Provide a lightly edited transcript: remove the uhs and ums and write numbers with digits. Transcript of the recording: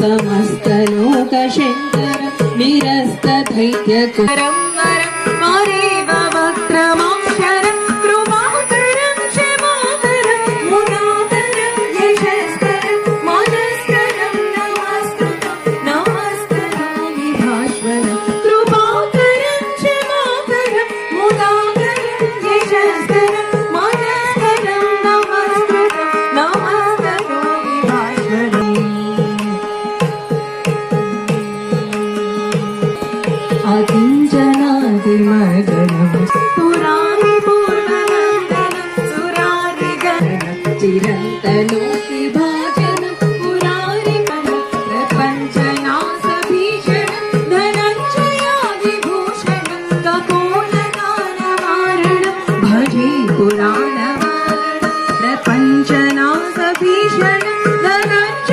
समस्तलोकशङ्कर निरस्तदैत्यकुरं वरं मरेव वक्त्रमक्षरं कृपाकरं क्षमाकरं मुदाकरं यशस्करं मनस्करं नमस्कृतं नमस्करोमि भास्वरं कृपाकरं क्षमाकरं मुदाकरं यशस्करं मनस्करं नमस्कृतं नमस्करोमि भास्वरम् आदिञ्जनादिमगनं पुराणि पूर्णनन्दनं सुरारिगणं चिरन्तनो